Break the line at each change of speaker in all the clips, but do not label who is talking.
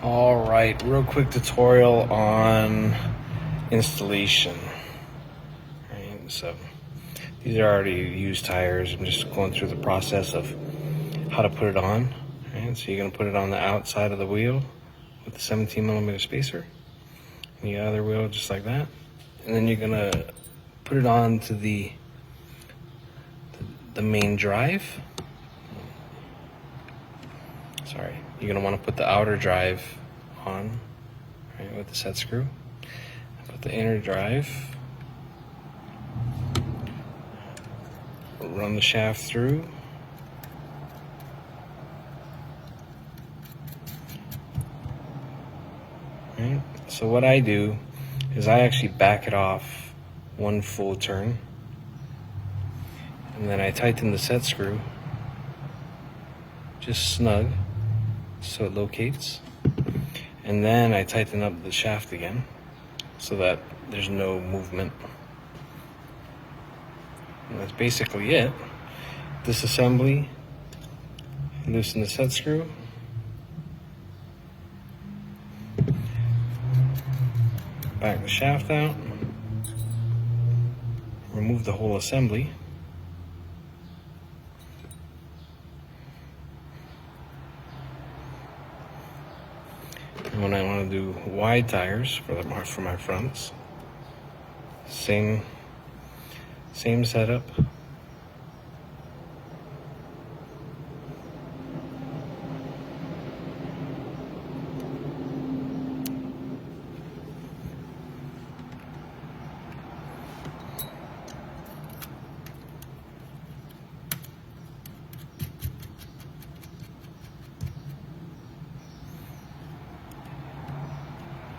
All right, real quick tutorial on installation. Right, so these are already used tires. I'm just going through the process of how to put it on. Right, so you're gonna put it on the outside of the wheel with the 17mm spacer, and the other wheel just like that. And then you're gonna put it on to the main drive. Sorry, you're gonna want to put the outer drive on, right, with the set screw. Put the inner drive, run the shaft through, right? So what I do is I actually back it off one full turn, and then I tighten the set screw just snug so it locates, and then I tighten up the shaft again so that there's no movement. And that's basically it. Disassembly, loosen the set screw, back the shaft out, remove the whole assembly, and when I want to do wide tires for my fronts, same setup.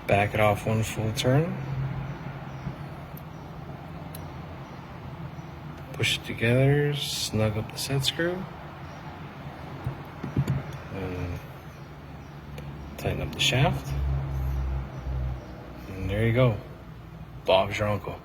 Back it off one full turn. Push it together, snug up the set screw, and tighten up the shaft. And there you go. Bob's your uncle.